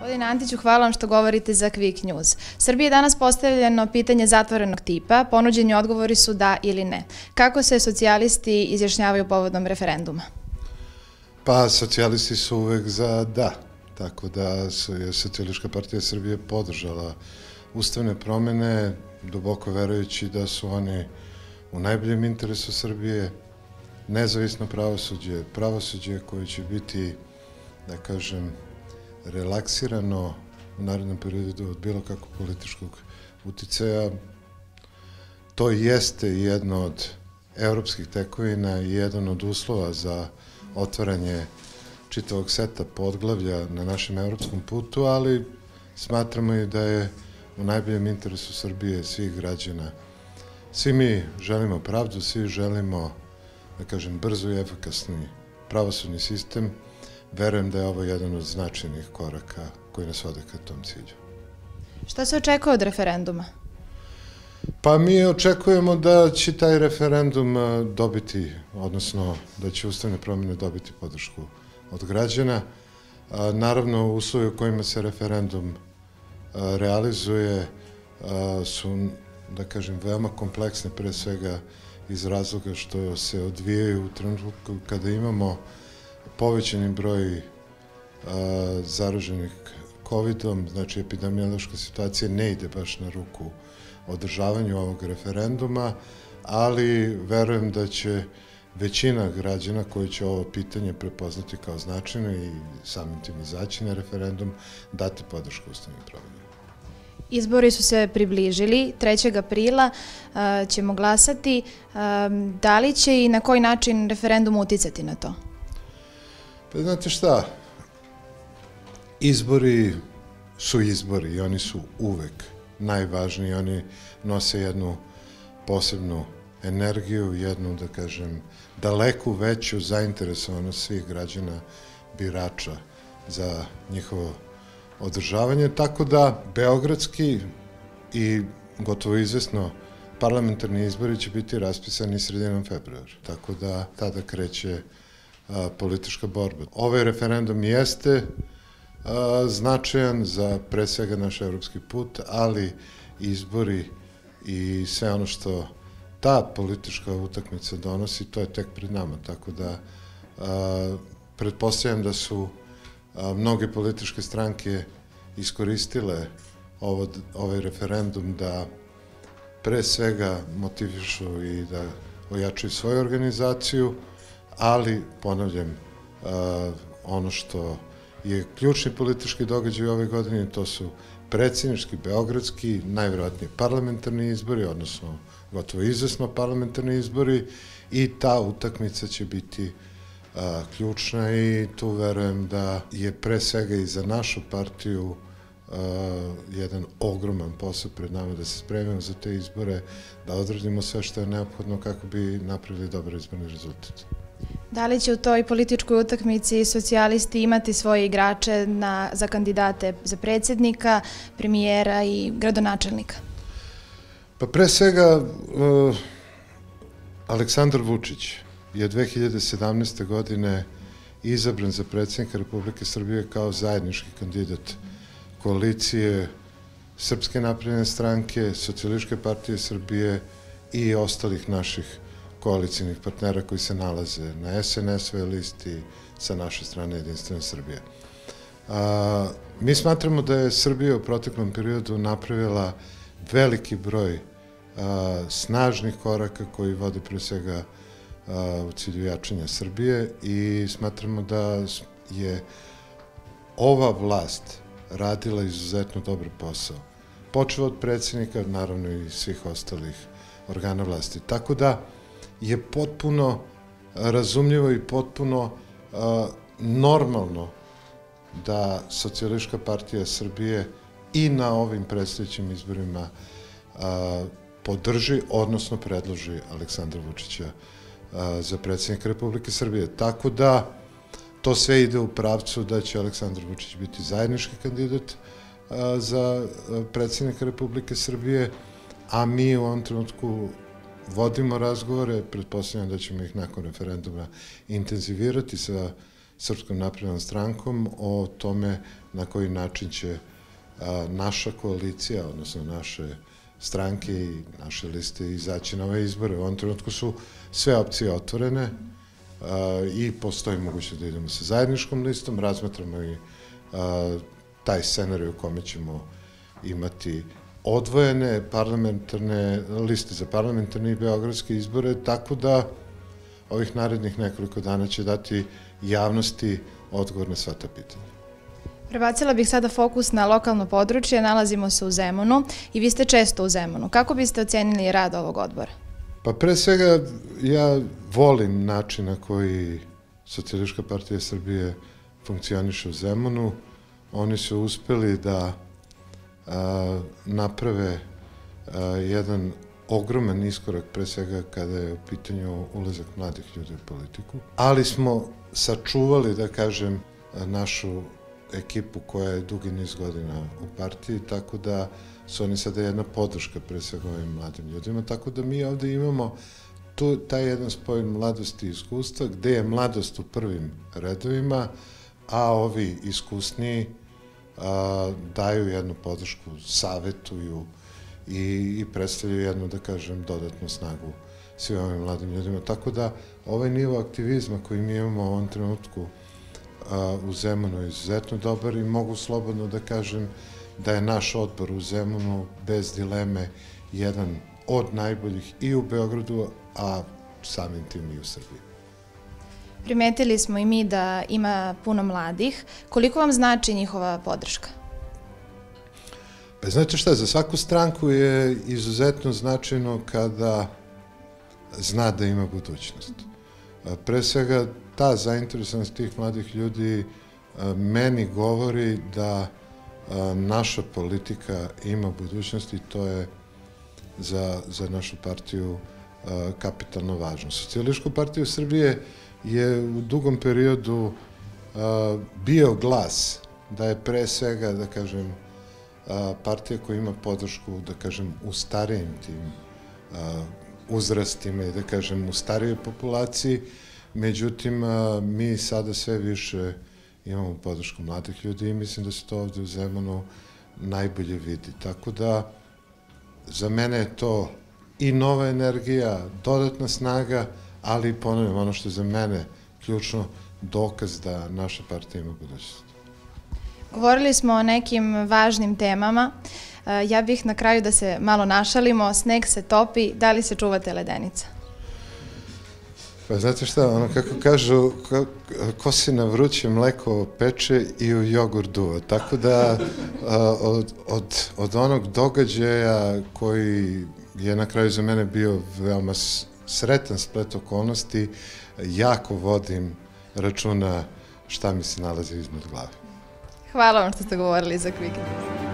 Gospodine Antiću, hvala vam što govorite za Quick News. Srbiji je danas postavljeno pitanje zatvorenog tipa, ponuđeni odgovori su da ili ne. Kako se socijalisti izjašnjavaju povodom referenduma? Pa, socijalisti su uvek za da, tako da je Socijalistička partija Srbije podržala ustavne promene, duboko verujući da su oni u najboljem interesu Srbije, nezavisno pravosuđe koje će biti, da kažem, relaksirano u narednom periodu od bilo kakvog političkog uticaja. To jeste jedno od evropskih tekovina i jedan od uslova za otvaranje čitavog seta podglavlja na našem evropskom putu, ali smatramo i da je u najboljem interesu Srbije svih građana. Svi mi želimo pravdu, svi želimo, da kažem, brzo i efikasni pravosudni sistem. Verujem da je ovo jedan od značajnih koraka koji nas vode ka tom cilju. Šta se očekuje od referenduma? Pa mi očekujemo da će taj referendum dobiti, odnosno da će ustavne promjene dobiti podršku od građana. Naravno, uslovi u kojima se referendum realizuje su, da kažem, veoma kompleksne, pre svega iz razloga što se odvijaju u trenutku kada imamo povećani broj zaraženih COVID-om, znači epidemiološka situacija ne ide baš na ruku održavanju ovog referenduma, ali verujem da će većina građana koji će ovo pitanje prepoznati kao značajno i samim tim izaći na referendum, dati podršku ustavnim promjenama. Izbori su se približili, 3. aprila ćemo glasati. Da li će i na koji način referendum uticati na to? Pa znate šta, izbori su izbori i oni su uvek najvažniji, oni nose jednu posebnu energiju, jednu, da kažem, daleku veću zainteresovanost svih građana birača za njihovo održavanje, tako da beogradski i gotovo izvesno parlamentarni izbori će biti raspisani sredinom februara, tako da tada kreće politička borba. Ovaj referendum jeste značajan za pre svega naš evropski put, ali izbori i sve ono što ta politička utakmica donosi, to je tek pred nama, tako da pretpostavljam da su mnoge političke stranke iskoristile ovaj referendum da pre svega motivišu i da ojačaju svoju organizaciju, ali, ponavljam, ono što je ključni politički događaj ove godine, to su predsjednički, beogradski, najvjerojatnije parlamentarni izbori, odnosno gotovo izvesno parlamentarni izbori, i ta utakmica će biti ključna i tu verujem da je pre svega i za našu partiju jedan ogroman posao pred nama, da se spremimo za te izbore, da odradimo sve što je neophodno kako bi napravili dobar izborni rezultat. Da li će u toj političkoj utakmici socijalisti imati svoje igrače za kandidate za predsjednika, premijera i gradonačelnika? Pa pre svega, Aleksandar Vučić je 2017. godine izabran za predsjednika Republike Srbije kao zajednički kandidat koalicije Srpske napredne stranke, Socijalističke partije Srbije i ostalih naših koalicijnih partnera koji se nalaze na SNS-ovoj listi sa naše strane Jedinstvene Srbije. Mi smatramo da je Srbija u proteklom periodu napravila veliki broj snažnih koraka koji vode pre svega u cilju jačanja Srbije i smatramo da je ova vlast radila izuzetno dobar posao. Počeo od predsjednika, naravno i svih ostalih organa vlasti. Tako da je potpuno razumljivo i potpuno normalno da Socijalistička partija Srbije i na ovim predstojećim izborima podrži, odnosno predloži Aleksandra Vučića za predsjednika Republike Srbije. Tako da to sve ide u pravcu da će Aleksandar Vučić biti zajednički kandidat za predsjednika Republike Srbije, a mi u ovom trenutku vodimo razgovore, pretpostavljam da ćemo ih nakon referenduma intenzivirati sa Srpskom naprednom strankom o tome na koji način će naša koalicija, odnosno naše stranke i naše liste izaći na ove izbore. U ovom trenutku su sve opcije otvorene i postoji mogućnost da idemo sa zajedničkom listom, razmatramo i taj scenarij u kome ćemo imati odvojene parlamentarne liste za parlamentarne i beogradske izbore, tako da ovih narednih nekoliko dana će dati javnosti odgovor na sva ta pitanja. Prebacila bih sada fokus na lokalno područje, nalazimo se u Zemunu i vi ste često u Zemunu. Kako biste ocenili rad ovog odbora? Pa pre svega ja volim način na koji Socijalistička partija Srbije funkcioniše u Zemunu. Oni su uspeli da naprave jedan ogroman iskorak, pre svega kada je u pitanju ulazak mladih ljudi u politiku, ali smo sačuvali, da kažem, našu ekipu koja je dugi niz godina u partiji, tako da su oni sada jedna podrška pre svega ovim mladim ljudima, tako da mi ovde imamo taj jedan spoj mladosti i iskustva, gde je mladost u prvim redovima, a ovi iskusniji daju jednu podršku, savetuju i predstavljaju jednu, da kažem, dodatnu snagu svim ovim mladim ljudima. Tako da ovaj nivo aktivizma koji mi imamo u ovom trenutku u Zemunu je izuzetno dobar i mogu slobodno da kažem da je naš odbor u Zemunu bez dileme jedan od najboljih i u Beogradu, a samim tim i u Srbiji. Primetili smo i mi da ima puno mladih. Koliko vam znači njihova podrška? Pa znate šta, za svaku stranku je izuzetno značajno kada zna da ima budućnost. Pre svega, ta zainteresovanost tih mladih ljudi meni govori da naša politika ima budućnost i to je za našu partiju kapitalno važno. Socijalističku partiju Srbije je u dugom periodu bio glas da je pre svega, da kažem, partija koja ima podršku, da kažem, u starijim tim uzrastima i, da kažem, u starijoj populaciji. Međutim, mi sada sve više imamo podršku mladih ljudi i mislim da se to ovde u Zemunu najbolje vidi. Tako da, za mene je to i nova energija, dodatna snaga, ali ponavljam, ono što je za mene ključno, dokaz da naša partija ima budućnost. Govorili smo o nekim važnim temama. Ja bih na kraju da se malo našalimo. Sneg se topi, da li se čuvate ledenica? Pa znate šta, ono kako kažu, ko se na vruće mleko peče i u jogurt duva. Tako da od onog događaja koji je na kraju za mene bio veoma sretan splet okolnosti, jako vodim računa šta mi se nalazi iznad glave. Hvala vam što ste govorili za Quick.